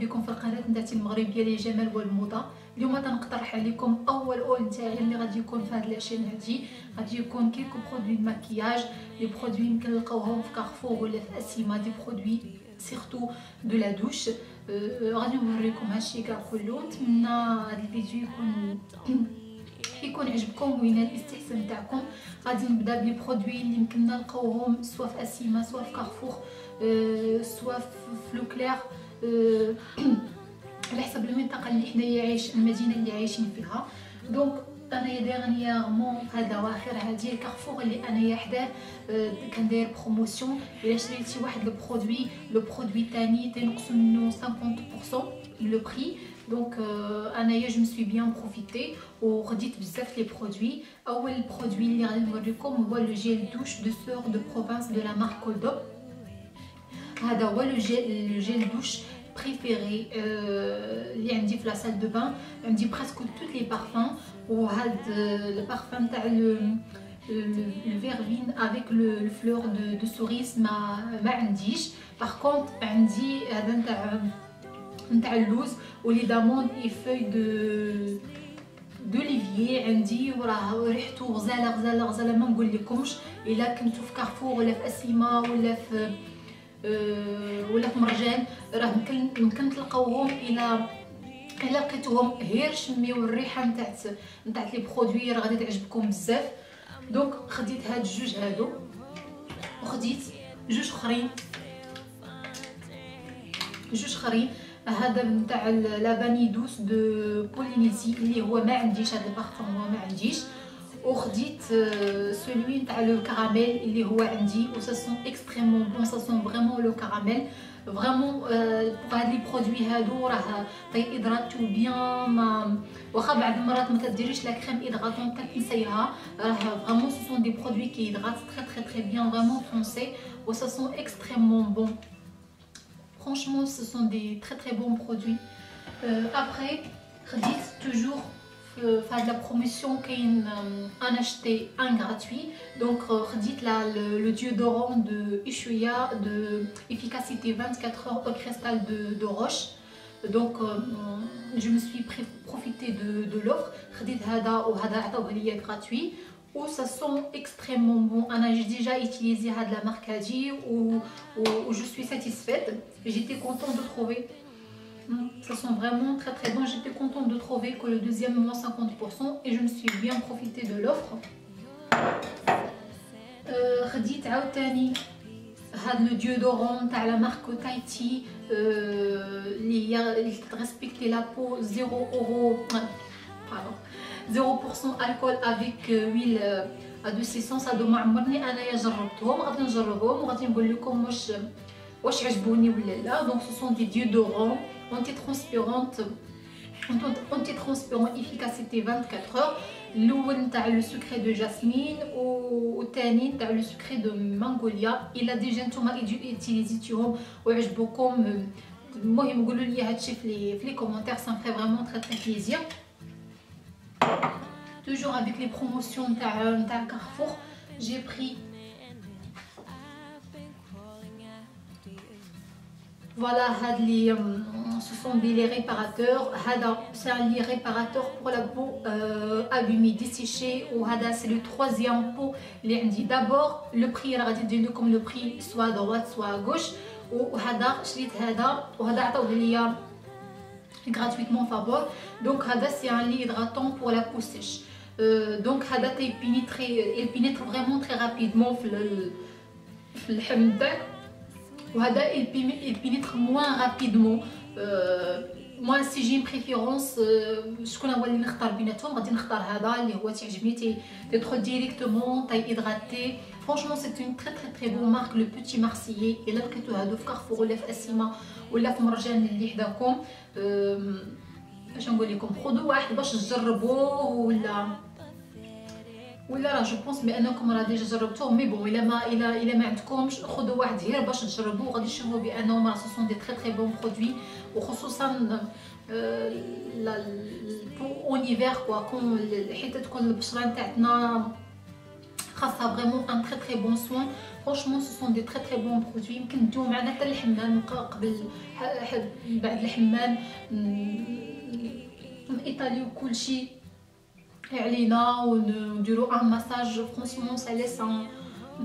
بكم في القناه نتاعتي المغربيه للجمال والموضه. اليوم تنقترح عليكم اول اول نتاعي اللي غادي يكون في هذه العشرين هادي، غادي يكون كيلكو برودوي ماكياج. لي برودوي يمكن نلقاوهم في كارفور ولا في اسيما، دي برودوي سيرتو دو لا دوش. غادي نوريكم هادشي كاع كله. نتمنى هذا الفيديو يكون عجبكم وينال الاستحسان تاعكم. غادي نبدا بلي برودوي اللي يمكن نلقاوهم سوا في اسيما سوا في كارفور سوا في لوكلير، على حسب المنطقه اللي حنايا المدينه اللي عايشين فيها. دونك انايا ديرنييرمون هاد الاواخر هادي كارفور اللي انايا حداه كان داير بروموسيون. الا شريتي واحد لو برودوي تاني تنقصوا منه 50% لو بري. دونك انايا جو مسوي بيان بروفيتي وخديت بزاف لي برودوي. اول برودوي اللي غادي نوريكم هو لو جيل دوش دو سور دو بروفانس دو لا مارك كولدو. هذا هو لو جيل دوش بريفيري اللي عندي في لا سال دو بان. عندي بريسك توت لي بارفان، وهاد البارفان تاع الفيرفين افيك لو فلور دو سوريس ما عنديش. باغ كونط عندي هذا نتاع اللوز ولي دامون اي فوي دوليفيي عندي، وراه ريحته غزاله ما نقول لكمش. الا كنتو في كارفور ولا في اسيما ولا في مرجان راه يمكن تلقاوهم. الا لقيتوهم غير شميو الريحه نتاع لي برودوي راه غادي تعجبكم بزاف. دونك خديت هاد الجوج هادو وخديت جوج اخرين. هذا نتاع لافاني دوس دو بولينيزي اللي هو ما عنديش، هذا البارفان هو ما عنديش. وخديت سولوي نتاع لو كراميل اللي هو عندي، و سا سون اكستريمون بون، سا سون فريمون لو كراميل فريمون. بوغ هاد لي برودوي هادو راه تيهيدراتو بيان، واخا بعض المرات ما كديريش لا كريم هيدراتون كتنسيها، راه فريمون سو سون دي برودوي كي هيدرات تري بيان فريمون فونسي، و سا سون اكستريمون بون. Franchement, ce sont des très bons produits. Après, خديت toujours faire de la promotion كاين un acheté un gratuit. Donc خديت le déodorant de Ushuaïa de efficacité 24 heures au cristal de roche. Donc je me suis profité de l'offre. خديت هذا وهذا عطاوه ليا gratuit. Ou ça sent extrêmement bon. J'ai déjà utilisé la marque Adi où je suis satisfaite. J'étais contente de trouver. Ça sent vraiment très bon. J'étais contente de trouver que le deuxième moins 50% et je me suis bien profité de l'offre. خديت عاوتاني هاد لو ديودورون تاع لا مارك تايتي اللي تريسبكتي لا بو 0% alcool avec huile à 200. هادو ما عمرني انايا جربتهم، غادي نجربهم وغادي نقول لكم واش عجبوني ولا لا. دونك سو سون دي ديودورون انتي ترونسبيرون افيكاسيتي 24 heures. الاول نتاع لو سكري دو جاسمين والثاني نتاع لو سكري دو مانغوليا. الا ديجا نتوما ايتيليزيتيهم وعجبوكم المهم قولوا لي هادشي في لي كومونتير، ça me fait vraiment très plaisir. Toujours avec les promotions de Carrefour, j'ai pris voilà, ce sont les réparateurs. C'est un lit réparateur pour la peau abîmée, desséchée. Ou c'est le troisième pot. D'abord, le prix, comme le prix soit à droite soit à gauche. Ou gratuitement favor. Donc c'est un lit hydratant pour la peau sèche. Donc il pénètre vraiment très rapidement في اللحم تاعك، وهذا il pénètre moins rapidement. moi si j'ai une préférence شكون هو اللي نختار بيناتهم، غادي نختار هذا اللي هو تعجبني تيدخل ديريكتومون هيدراتي. Franchement c'est une très bonne marque, le Petit Marseillais. الا لقيتو هادو في كارفور ولا في اسيما ولا في مرجان اللي حداكم باش نقول لكم خذوا واحد باش تجربوه ولا راه جو بونس بانكم راه ديجا جربتوه. مي بون الا ما عندكمش خذوا واحد غير باش تجربوه، غادي تشوفوا بانهم راه سون دي تري بون برودوي. وخصوصا بو اون ايفير كوا كون حيت تكون البشره نتاعنا خاصها فريمون ان تري بون سوان. فرانشمون سو سون دي تري بون برودوي، يمكن نديو معنا حتى الحمام قبل بعد الحمام ايطاليو كلشي علينا ونديرو ان مساج. فرانشمون سا ليس ان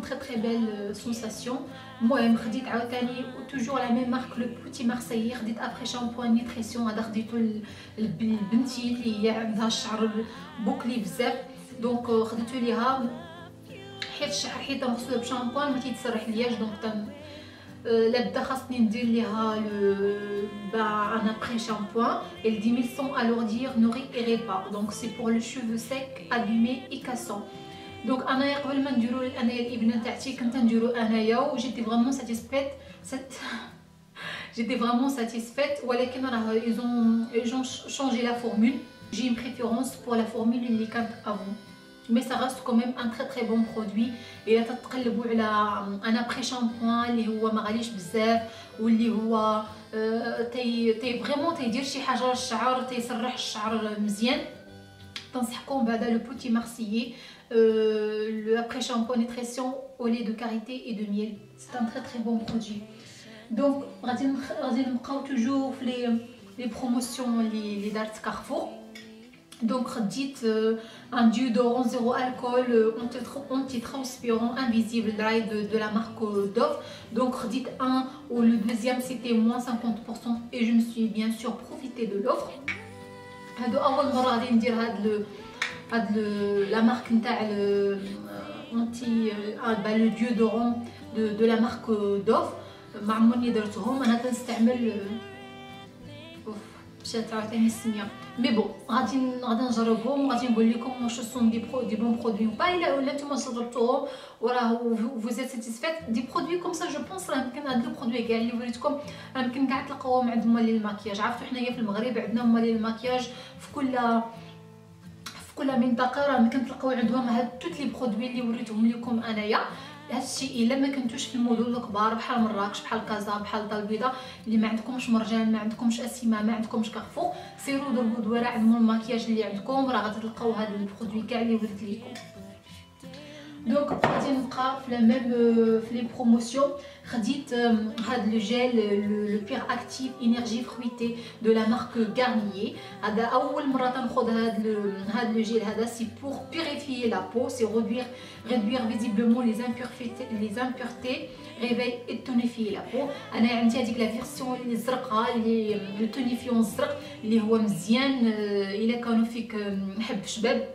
تري بيل سونساسيون. المهم خديت عاوتاني توجور لا ميم مارك لو بوتي مارسيي، خديت ابخي شامبوان نيتريسيون، هذا خديتو لبنتي اللي هي عندها الشعر بوكلي بزاف، دونك خديتو ليها حيت الشعر حيت مغسوله بشامبوان ما تيتسرح لياش، دونك لابد خاصني ندير ليها ان ابخي شامبوان. elle dit 1100 alourdir nourrit et répare، donc c'est pour le cheveu sec abîmé et cassant. دونك انايا قبل ما نديرو انايا الابنه تاعتي كنت نديرو انايا وجيتي فريمون ساتيسفيت j'étais vraiment satisfaite، ولكن راه ils ont changé la formule. j'ai une préférence pour la formule اللي كانت avant، mais ça reste quand même un très bon produit. الا تتقلبوا على انا بري شامبوان اللي هو ما غاليش بزاف واللي هو تي فريمون تيدير شي حاجه للشعر، تيسرح الشعر مزيان، تنصحكم بهذا لو بوتي مارسيي le après shampoing nutrition au lait de karité et de miel. C'est un très bon produit. Donc غادي نبقاو توجور في لي بروموسيون اللي دارت كارفور. Donc خديت un déodorant zéro alcool anti-transpirant invisible de la marque Dove. Donc خديت un ou le deuxième c'était moins 50% et je me suis bien sûr profité de l'offre. هادو اول مره غادي ندير هاد لا مارك نتاع انتي لو ديودورون دو لا مارك دوف، ما عمرني درتهم. انا كنستعمل مشات عاوتاني السميه، مي بون غادي نجربهم وغادي نقول لكم واش سون دي بون برودوي با الا نتوما جربتوهم وراه فوز ات ساتيسفيت. دي برودوي كوم سا جو بونس راه يمكن هاد لو برودوي كاع اللي وريتكم يمكن كاع تلقاوهم عند مالي الماكياج. عرفتوا حنايا في المغرب عندنا مالي الماكياج في كل منطقه راه يمكن تلقاو عندهم هاد توت لي برودوي اللي وريتهم لكم انايا. هادشي الا ما كنتوش في المدن الكبار بحال مراكش بحال كازا بحال دار البيضاء اللي ما عندكمش مرجان ما عندكمش اسيما ما عندكمش كارفور، سيروا ضربوا دويره عند الماكياج اللي عندكم راه غادي تلقاو هاد البرودوي كاع اللي وريت لكم. دونك غادي نبقى في لا ميم في لي بروموسيون. خديت هاد لو جيل لو بير اكتيف انرجي فرويتي دو لا مارك غارنيي. هذا اول مره تناخذ هاد لو جيل هذا. سي بور بيريفيي لا بو، سي réduire visiblement les impuretés réveille et tonifier la peau. انا عندي هذيك لا فيرسيون اللي الزرقاء اللي لو تونيفيون الزرق اللي هو مزيان الا كانوا فيك محب شباب.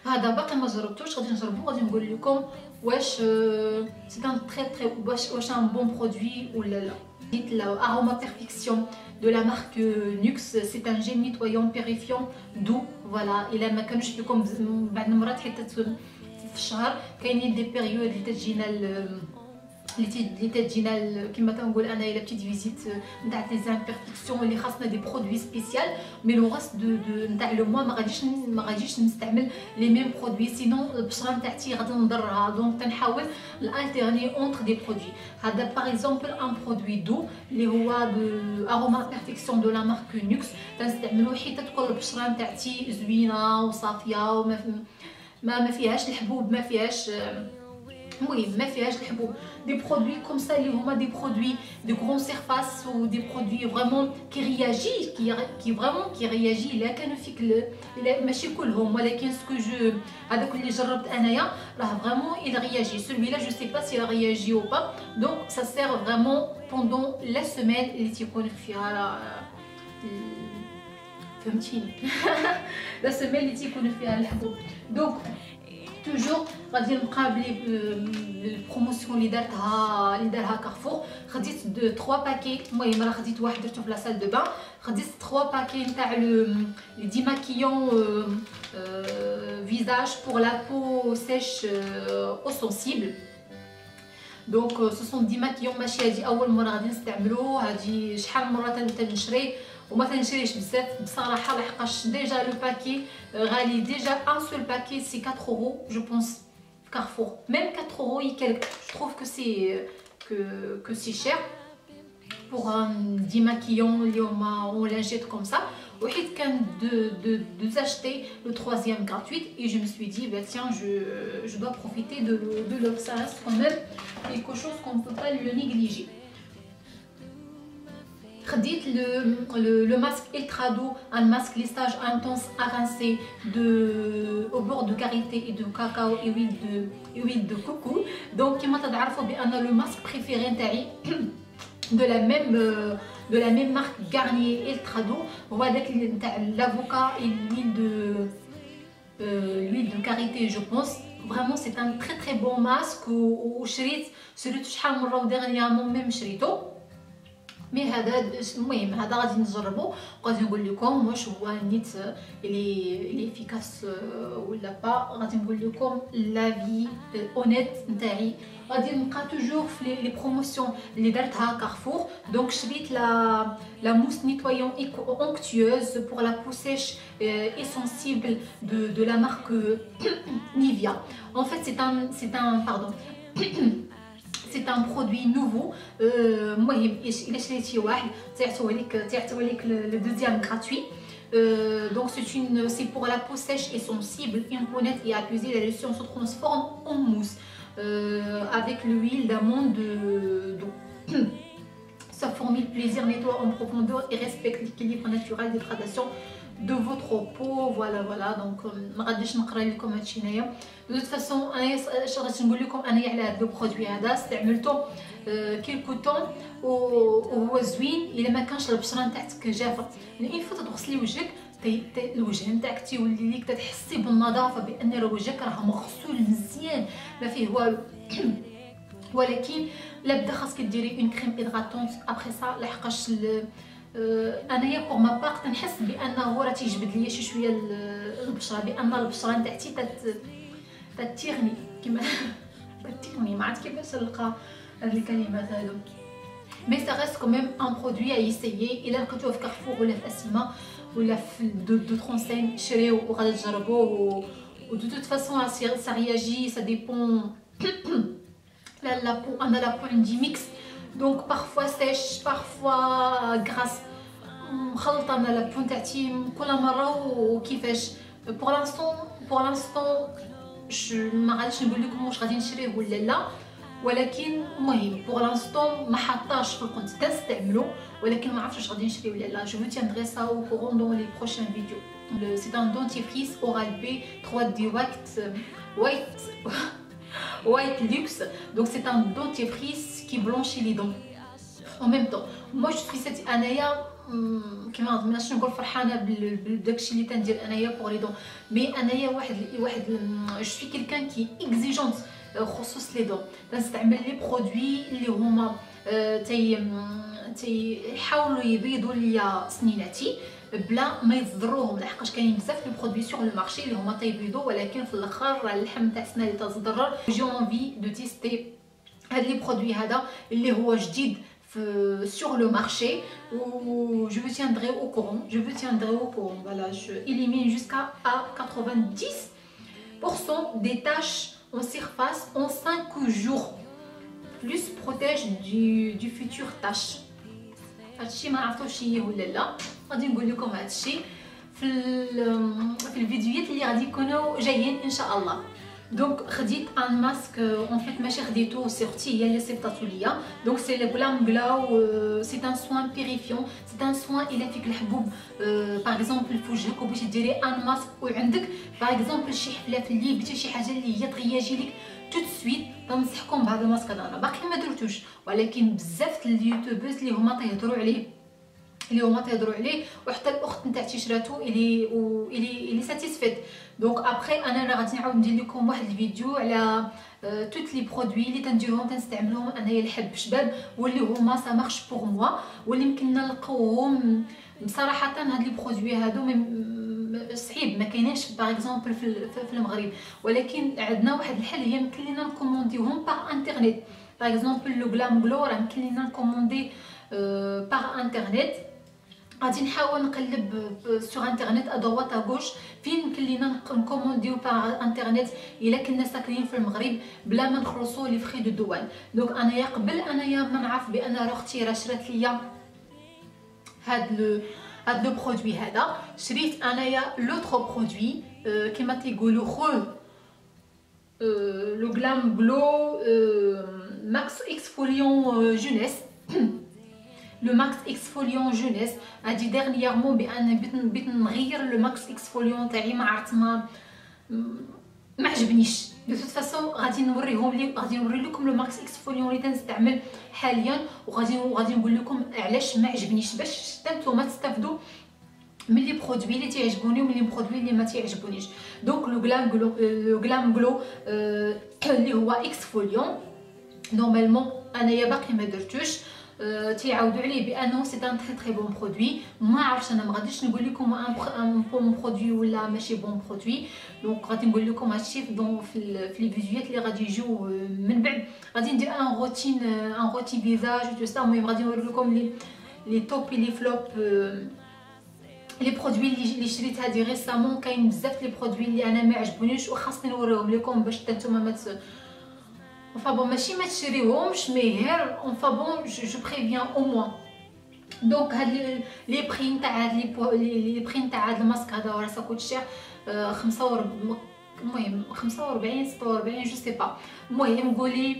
هذا باقي ما جربتوش، غادي نجربو غادي نقول لكم واش سي ان تري واش ان بون برودوي ولا لا. ديت لا اروما بيرفيكسيون دو لا مارك نوكس. سي ان جيل نيتويون بيريفيون دو. فوالا الا ما كانوش لكم بعد المرات حيت في الشهر كاينين دي بيريود اللي تجينا اللي تجينا كما تنقول انا الا بتيت فيزيت نتاع لي زامبيرفيكسيون اللي خاصنا دي برودوي سبيسيال. مي لو غاست نتاع لو موا ما غاديش نستعمل لي ميم برودوي سينون البشره نتاعتي غادي نضرها. دونك تنحاول الالتيرني اونتر دي برودوي. هذا باغ اكزومبل ان برودوي دو اللي هو دو اروما بيرفيكسيون دو لا مارك نوكس تنستعملو حيت تكون البشره نتاعتي زوينه وصافيه وما ما فيهاش الحبوب ما فيهاش المهم ما فيهاش الحبوب. دي برودوي كوم سا اللي هما دي برودوي دو غران سيرفاس و دي برودوي فريمون كي رياجي كي فريمون كي رياجي. الا كانوا فيك ماشي كلهم ولكن سكو جو هذاك اللي جربت انايا راه فريمون il réagit. celui-là je sais pas s'il réagit ou pas, donc ça sert vraiment pendant la semaine اللي تيكون فيها فهمتيني لا سيمين اللي تيكون فيها الحبوب. دونك توجور غادي نبقى بالبروموسيون اللي دارها كارفور. خديت 3 باكي. المهم راه خديت واحد درتو في لا سال دو بان. خديت 3 باكي نتاع لي ديماكيون فيزاج بور لا بو سيش او سونسيبل. دونك سو سون ديماكيون ماشي هادي اول مره غادي نستعملو، هادي شحال من مره تنشري وما تنشريش بزاف بصراحه لحقاش ديجا لو باكي غالي. ديجا ان سول باكي سي 4 اورو جو بونس في كارفور. ميم 4 اورو اي كالك جو تروف كو سي شير pour un démaquillant اللي هما اون لانجيت كوم سا. وحيت كان de s'acheter le troisième gratuit et je me suis dit bah tiens je dois profiter de l'offre. Ça reste quand même quelque chose qu'on ne peut pas le négliger. خديت le masque Eltrado, un masque lissage intense à rincer au bord de karité et de cacao et huile de coco. Donc كما تعرفوا بان le masque préféré نتاعي de la même marque Garnier Eltrado هو هذاك نتاع l'avocat et l'huile de karité je pense. Vraiment c'est un très bon masque وشريت شحال من مره dernièrement même شريته. مي هذا المهم هذا غادي نجربو وغادي نقول لكم واش هو نيت لي افيكاس ولا با. غادي نقول لكم لافي اونيت نتاعي. غادي نبقى توجور في لي بروموسيون اللي دارتها كارفور. دونك شريت لا موس نيتويون onctueuse pour la peau sèche et sensible de la marque Nivea. En fait c'est un pardon c'est un produit nouveau. المهم الا شريتي واحد تعطيوه لك le deuxième gratuit. Donc c'est pour la peau sèche et sensible, une peau nette et apaisée. La lotion se transforme en mousse avec l'huile d'amande sa formule plaisir nettoie en profondeur et respecte l'équilibre naturel d'hydratation de votre peau. Voilà donc ما غاديش نقرا لكم هادشي هنايا. De toute façon انا غادي نقول لكم انايا على هذا البرودوي هذا استعملته كيلكو طون وهو زوين الا ما كانش البشره نتاعك جافه. لان فوا تغسلي وجهك الوجه نتاعك تيولي ليك تحسي بالنظافه بان راه وجهك راه مغسول مزيان ما فيه والو. ولكن لابد خاصك ديري اون كريم هيدراتونت ابري سا لحقاش انايا بور ما باغ تنحس بانه راه تيجبد ليا شويه البشره بان البشره نتاعتي تتيغني كيما تتيغني ما عرفت كيفاش نلقى هاد الكلمات هادو. مي سا ريست كوميم ان برودوي ا ايسيي. الا لقيتوه في كارفور ولا في اسيما ولا في دو ترونسين شريوه وغادي تجربوه. و دو توت فاسون سا رياجي سا ديبون. لا بو انا لا بو عندي ميكس دونك بارفوا سيش بارفوا غراس مخلطه انا لا بو تاعتي كل مره وكيفاش. بور لانستون ما غاديش نقول لكم واش غادي نشريه ولا لا. ولكن المهم بور لانستون ما حطاش في الكونت تنستعملو ولكن ما عرفتش واش غادي نشري ولا لا. جو tiendrai ça au courant dans les prochaines vidéos. C'est un dentifrice Oral-B 3D White Luxe. Donc c'est un dentifrice qui blanchit les dents en même temps. Moi je suis cette انايا كيما ماشي نقول فرحانه بداكشي اللي تندير انايا بور لي دون. مي انايا واحد جو سوي كيلكان كي اكزيجونت خصوص لي دون. تنستعمل لي برودوي اللي هما يحاولوا يبيضوا ليا سنيناتي بلا ما يضروهم. لحقاش كاينين بزاف لي برودوي سور لو مارشي اللي هما تيبيضوا ولكن في الاخر راه اللحم تاع السنه اللي تضرر. جي اونفي دو تيستي هاد لي برودوي هذا اللي هو جديد sur le marché où je vous tiendrai au courant. Voilà, je élimine jusqu'à 90% des taches en surface en 5 jours. Plus protège du futur tache. هادشي ما عرفتوش شي ولا لا. غادي نقول لكم هادشي في الفيديوهات اللي غادي يكونوا جايين ان شاء الله. دونك خديت ان ماسك اون فيت ماشي خديتو سيرتي هي اللي صيفطاتو ليا. دونك سي لو غلام غلاو سي ان سوان بيريفيون. سي ان سوان الا فيك الحبوب باغ اكزومبل في وجهك وبغيتي ديري ان ماسك وعندك باغ اكزومبل شي حفله في الليل بغيتي شي حاجه اللي هي تغياجي لك تو سويت تنصحكم بهذا الماسك هذا. انا باقي ما درتوش ولكن بزاف اليوتيوبرز اللي هما تيهضروا عليه وحتى الاخت نتاعتي شراتو الي ساتيسفيت. دونك ابري انا غادي نعاود ندير لكم واحد الفيديو على توت لي برودوي اللي تنديرهم تنستعملهم انايا الحد بشباب واللي هما سا مارش بور موا واللي يمكننا نلقاوهم. بصراحه هاد لي برودوي هادو صعيب ما كاينينش باغ اكزومبل في المغرب. ولكن عندنا واحد الحل هي يمكن لينا نكومونديوهم باغ انترنيت. باغ اكزومبل لو غلام غلو راه يمكن لينا نكوموندي باغ انترنيت. غادي نحاول نقلب سور انترنت ادروات اغوش فين يمكن لينا نكومونديو باغ انترنت الا كنا ساكنين في المغرب بلا ما نخلصوا لي فري دو دوان. دونك انايا قبل انايا ما نعرف بان اختي راه شرات ليا هذا لو برودوي هذا. شريت انايا لوتر برودوي كيما تيقولوا خو لو غلام غلو ماكس اكسفوليون جونيس. لو ماكس اكسفوليون جونيس هادي ديرنييرمون بان بغيت نغير لو ماكس اكسفوليون تاعي، ما عرفت ما عجبنيش. دو توت فاسون غادي نوري لكم لو ماكس اكسفوليون اللي تنستعمل حاليا، وغادي نقول لكم علاش ما عجبنيش، باش حتى نتوما تستافدوا من لي برودوي اللي تيعجبوني ومن لي برودوي اللي ما تيعجبونيش. دونك لو غلام غلو اللي هو اكسفوليون نورمالمون انايا باقي ما درتوش، تيعاودوا عليه بانه سي ان تري بون برودوي. ما عرفتش انا، ما غاديش نقول لكم ان بون برودوي ولا ماشي بون برودوي. دونك غادي نقول لكم هادشي في لي فيديوهات اللي غادي يجيو من بعد. غادي ندير ان روتين فيزاج و سا. المهم غادي نوري لكم لي توب لي فلوب لي برودوي اللي شريت هادي ريسامون. كاين بزاف لي برودوي اللي انا ما عجبونيش وخاصني نوريهم لكم باش حتى نتوما ما enfin bon ماشي ما تشريوهمش مي غير enfin bon je préviens au moins. دونك هاد لي بري نتاع هاد لي بري نتاع هاد الماسك هذا راه ساكوت شير 45 المهم 45 46 جو سي با. المهم قولي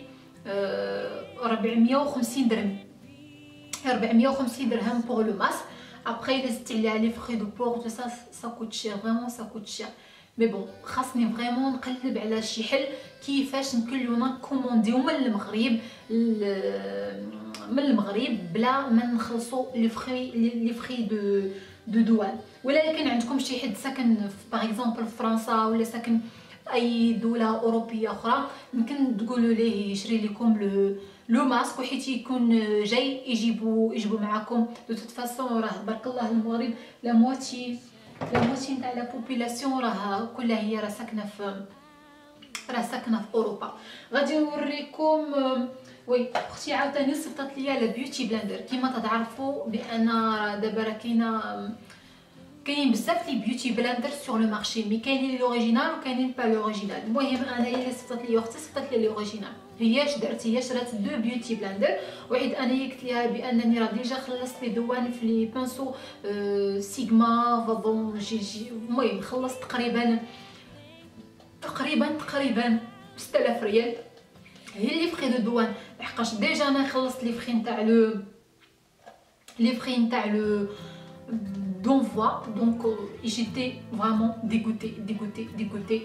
450 درهم 450 درهم pour le masque. Après il est stylé les frais de port tout ça ça coûte cher vraiment ça coûte cher. مي بون خاصني فريمون نقلب على شي حل كيفاش نكلونا كومونديو من المغرب بلا ما نخلصوا لي فري دو دوان. ولا كان عندكم شي حد ساكن باغ اكزومبل في فرنسا ولا ساكن في اي دوله اوروبيه اخرى، يمكن تقولوا ليه يشري لكم لو ماسك، وحيت يكون جاي يجيبوا معاكم. دو توت فاسون راه بارك الله المغرب لا موتي نتاع لا بوبولاسيون راه كلها هي راه ساكنه في اوروبا. غادي نوريكم وي اختي عاوتاني صيفطات ليا لا بيوتي بلندر. كيما تعرفوا بان دابا راه كاينين بزاف لي بيوتي بلندر سور لو مارشي، مي كاينين لوريجينال وكاينين با لوريجينال. المهم انا اللي صيفطات ليا اختي صيفطات لي لوريجينال. هي درت هي شرات دو بيوتي بلندر، واحد انا قلت ليها بانني راه ديجا خلصت لي دوان في لي بانسو سيغما فابون جي. المهم خلصت تقريبا 6000 ريال هي لي فري دو دوان، لحقاش ديجا انا خلصت لي فري نتاع لو دونفوا. دونك جيتي فريمون ديغوتي.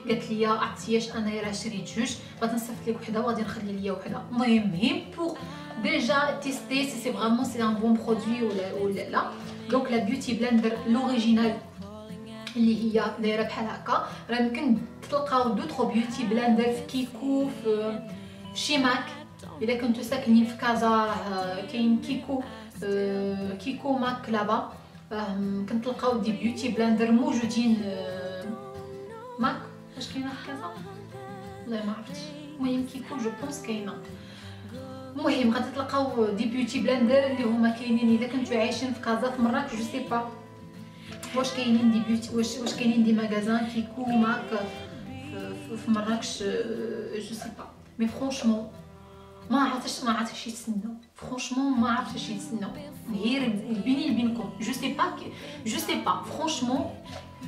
قالت لي عرفتياش انا راه شريت جوج، غادي نصيفط لك وحده وغادي نخلي ليا وحده. المهم بور ديجا تيستي سي فريمون سي ان بون برودوي ولا لا. دونك لا بيوتي بلندر لوريجينال اللي هي دايره بحال هكا، راه يمكن تلقاو دوطخ بيوتي بلندر في كيكو في شيماك. الا كنتو ساكنين في كازا راه كاين كيكو ماك لابا، كنتلقاو دي بيوتي بلندر موجودين ماك. واش كاينه في كازا والله ما عرفتش. المهم كيكو جو بونس كاينه. المهم غادي تلقاو دي بيوتي بلندر اللي هما كاينين الا كنتو عايشين في كازا في مراكش. جو سي با واش كاينين دي بيوتي واش كاينين دي ماغازان كيكو ماك في مراكش. جو سي با مي فرونشمون ما عرفتش يتسناو. فرونشمون ما عرفتش يتسناو غير بيني وبينكم. جو سي با فرونشمون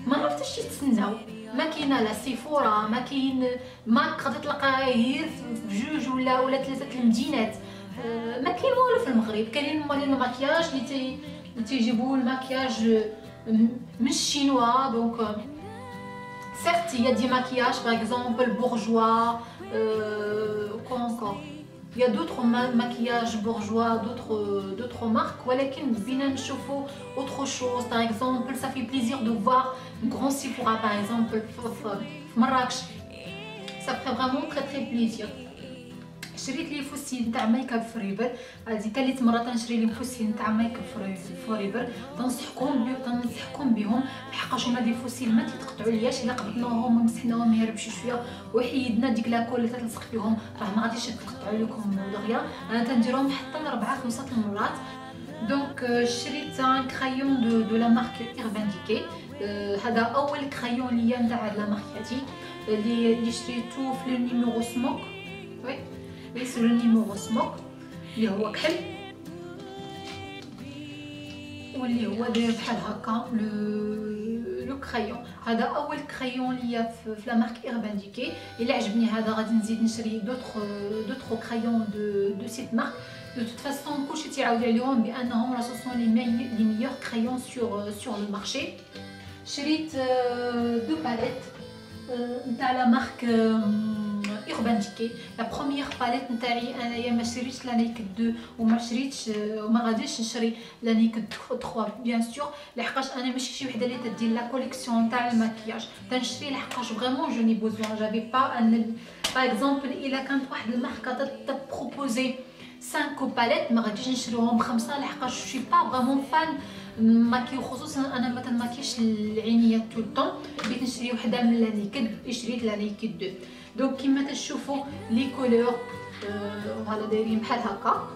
ما عرفتش يتسناو. ما كاينه لا سيفورا، ما كاين ماك غادي تلقاه غير في جوج ولا ثلاثه المدينات. ما كاين والو في المغرب. كاينين مالين الماكياج اللي تيجيبوا الماكياج من الشينوا. دونك certes il y a des maquillages par exemple bourgeois quoi encore, il y a d'autres maquillages bourgeois, d'autres marques, ولكن بينا نشوفوا autre chose. par exemple ça fait plaisir de voir un grand Sephora par exemple في مراكش. ça fait vraiment très plaisir. شريت لي فوسيل نتاع ميك اب فريبر. هذه ثالث مره تنشري لي فوسيل نتاع ميك اب فريبر. تنصحكم بهم لحقاش هما دي فوسيل ما تيتقطعوا لياش. الا قبضناهم ومسحناهم يهربشوا شويه وحيدنا ديك لاكول اللي تتلصق فيهم راه ما غاديش يتقطعوا لكم دغيا. انا تنديرهم حتى 4 5 المرات. دونك شريت ان كرايون دو لا مارك ايرفانديكي. هذا اول كرايون ليا نتاع هاد لا مارك هادي اللي شريتو في لو نيميرو سموك. وي سي لو نيميرو سموك اللي هو كحل. واللي هو داير بحال هكا لو كرايون. هذا اول كرايون ليا في لا مارك ايربان ديكي. الا عجبني هذا غادي نزيد نشري دوطخ كرايون دو سيت مارك. دو توت فاسون كلشي تيعاود عليهم بانهم راه سون لي ميور كرايون سور لو مارشي. شريت دو باليت نتاع لا مارك ايربان ديكي. لا بروميير باليت نتاعي انايا ما شريتش لا نيكد 2 وما شريتش وما غاديش نشري لا نيكد 3 بيان سور، لحقاش انا ماشي شي وحده اللي تدير لا كوليكسيون تاع الماكياج، تنشري لحقاش فريمون جو ني بوزوان. جافي با ان باغ اكزومبل الا كانت واحد الماركه تبروبوزي 5 باليت ما غاديش نشريهم بخمسه، لحقاش شي با فريمون فان ماكي. خصوصا انا ما تنماكيش العينيات طول الطون، بغيت نشري وحده من لا نيكد، شريت لا نيكد 2. دونك كيما تشوفوا لي كولور فوالا دايرين بحال هكا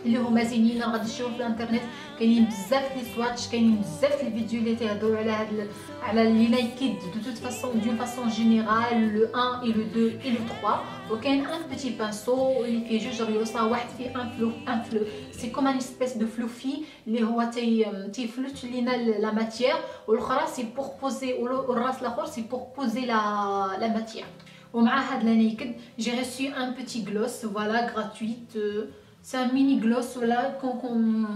اللي هما زينين. غادي تشوفوا في الانترنت كاينين بزاف لي سواتش، كاينين بزاف لي فيديو اللي تيهضروا على هاد على لي نايكيد دو توت فاسون دون فاسون جينيرال لو 1 اي لو 2 اي لو 3. وكاين ان بيتي بانسو اللي فيه جوج ريوسا، واحد فيه ان فلو سي كوم ان سبيس دو فلوفي اللي هو تيفلوت لينا لا ماتيير، والاخرى سي بور بوزي، والراس الاخر سي بور بوزي لا ماتيير. ومع هاد لا نايكد جي ريسي ان بيتي غلوس فوالا غراتويت. سي ان ميني غلوس ولا كون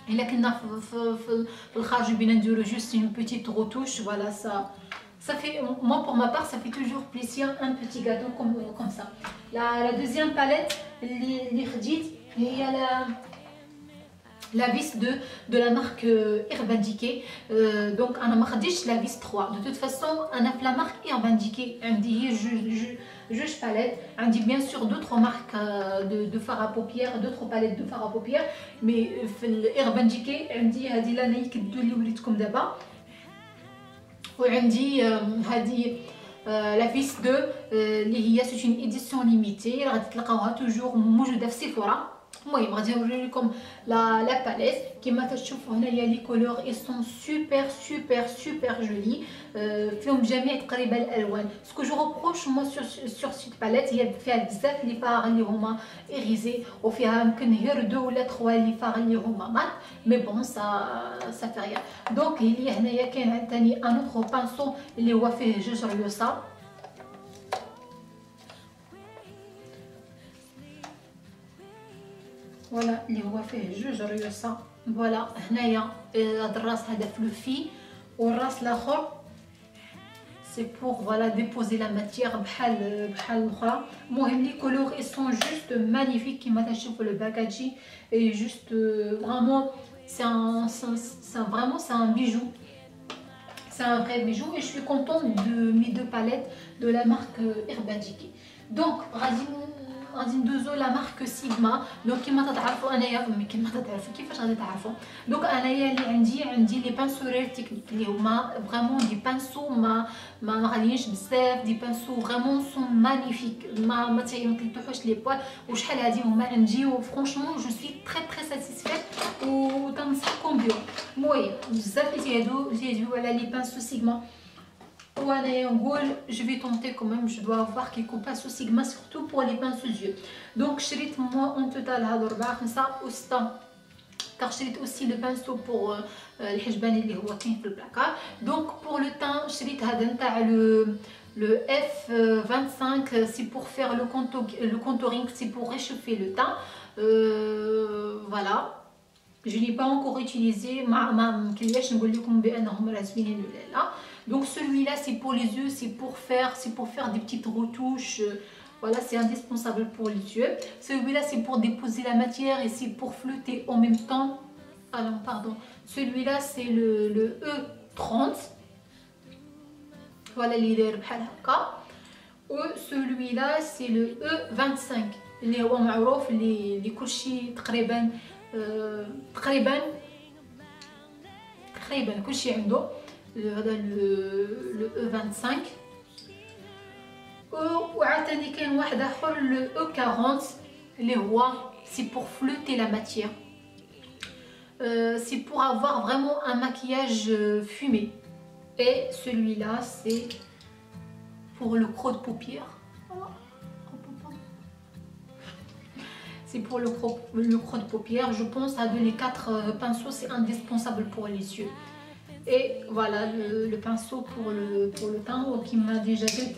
الا كنا في الخارج بينا نديرو جوست اون بيتيت روتوش فوالا. Ça fait, moi pour ma part, ça fait toujours plaisir un petit gâteau comme ça. La deuxième palette, les khadit, il y a la vis de la marque Urban Decay. Donc, on a marqué la vis 3. De toute façon, on a la marque Urban Decay. On dit juge palette. On dit bien sûr d'autres marques de fard à paupières, d'autres palettes de fard à paupières. Mais Urban Decay, on dit la naïk de l'oulit comme d'abord. وعندي هذه لا فيس 2 اللي هي سي اون ايديسيون ليميتي، غادي تلقاوها توجور موجوده في سيفورا. المهم غادي نوري لكم لا باليت. كما تشوفوا هنايا لي كولور اي سون سوبر جولي، فيهم جميع تقريبا الالوان. سكو جو روبروش مو سور سيت باليت هي فيها بزاف لي فار اللي هما ايريزي، وفيها يمكن غير 2 ولا 3 لي فار اللي هما مات، مي بون سا في ريان. دونك هي هنايا كاين عندنا ان اوتر بانسو اللي هو فيه جوج ريوسا. فوالا اللي هو فيه جوج ريوسا. فوالا هنايا هاد الراس هذا فلوفي، والراس الاخر سي بور فوالا ديبوزي لا ماتيير بحال الاخرى. المهم لي كولور اي سون جوست مانيفيك كيما تشوفوا لو باكاجي اي جوست فريمون سي ان بيجو. C'est un vrai bijou et je suis contente de mes 2 palettes de la marque Urban Decay. Donc, غادي ندوزو لا مارك سيغما. دونك كيما تتعرفوا انايا كيما تتعرفوا كيفاش غادي تعرفوا. دونك انايا اللي عندي لي بانسو رير تكنيك اللي هما فريمون دي بانسو ما غاليينش بزاف، دي بانسو فريمون سون مانيفيك، ما تيطيحوش لي بوال. وشحال هادي هما عندي وفرونشمون جو سوي تري ساتيسفيت وتنصحكم بهم. المهم بزاف اللي تيهدوا على لي بانسو سيغما. وانا نقول je vais tenter quand même, je dois avoir quelques pinceaux Sigma surtout pour les pinceaux yeux. Donc شريت moi en total هادو 4 5 و 6 كار شريت aussi le pinceau pour الحجبان اللي هو كاين في البلاكار. دونك pour le teint شريت هذا نتاع le F25, c'est pour faire le contouring, c'est pour réchauffer le teint. Voilà. Je n'ai pas encore utilisé, ما كلياش نقول لكم بانهم راه زوينين ولا لا. Donc celui-là c'est pour les yeux, c'est pour faire des petites retouches. Voilà, c'est indispensable pour les yeux. Celui-là c'est pour déposer la matière et c'est pour flotter en même temps. Ah non, pardon. Celui-là c'est le E30. Voilà les بحال هكا. و celui-là c'est le E25 اللي هو معروف اللي كلشي تقريبا كلشي عنده. هذا لو E25. وعاوتاني كاين واحد اخر لو E40 اللي هو سي بور فلوتي لا ماتيير. C'est pour avoir vraiment un maquillage fumé. Et celui-là c'est pour le creux de paupières. c'est pour le creux de paupière. Je pense à les 4 pinceaux, c'est indispensable pour les yeux. Et voilà le pinceau pour le teint qui m'a déjà dit.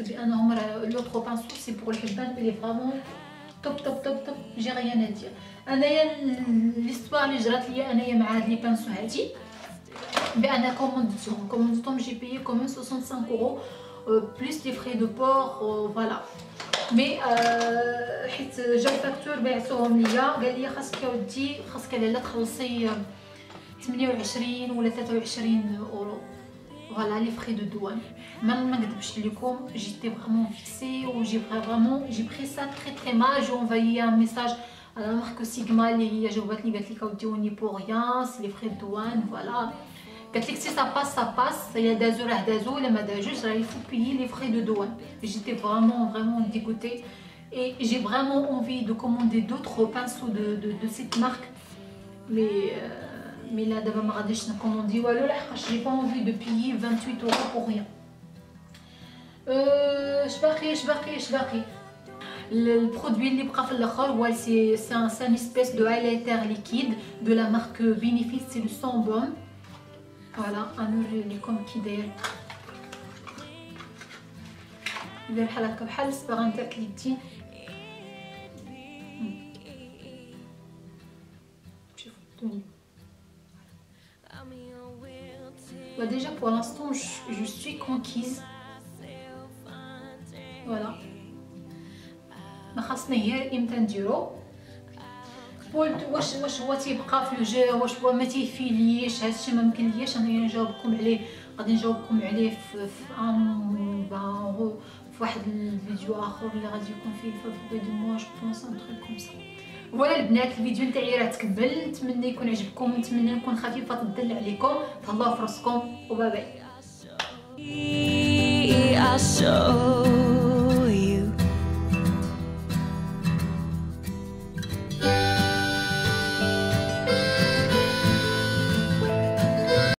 L'autre pinceau c'est pour le hibban, il est vraiment top top top top, j'ai rien à dire. L'histoire اللي جرات لي انايا مع هاد لي بانسو هادي بان كوموندتهم j'ai payé quand même 65 € plus les frais de port, voilà. مي حيت جاو فاكتور بعثوهم ليا قال لي خاصك يا ودي خاصك لاله تخلصي 28 ولا 23 €. Voilà les frais de douane. ما نكذبش لكم, j'étais vraiment vexée ou j'ai pris ça très mal. J'ai envoyé un message à la marque Sigma اللي هي جاوبتني قالت لي كوديوني pour rien, c'est les frais de douane, voilà. قالت لك si ça passe, il y a دازو راه دازو, الا ما داجوش راه il faut payer les frais de douane. J'étais vraiment dégoûtée et j'ai vraiment envie de commander d'autres pinceaux de cette marque, mais là d'abord ما غاديش نكوموندي والو لحقاش j'ai pas envie de payer 28 € pour rien. اش باقي البرودوي اللي بقى في الاخر هو c'est un espèce de highlighter liquide de la marque Benefit, c'est le Sans Baume. Voilà, نوريكم كي داير بحال هكا بحال الصباغه نتاع اليدين. شوفوا déjà pour l'instant je suis conquise. Voilà, ما خاصنا غير امتى نديرو. قلت واش هو تيبقى في الجو, واش هو ما تيفيليش, هادشي ما ممكنليش انايا نجاوبكم عليه. غادي نجاوبكم عليه في واحد الفيديو اخر اللي غادي يكون فيه في دو موا جو بونس ان تروك كوم سا. فوالا البنات, الفيديو نتاعي راه تكمل, نتمنى يكون عجبكم, نتمنى نكون خفيفه الظل عليكم. تهلاو في راسكم وباي باي.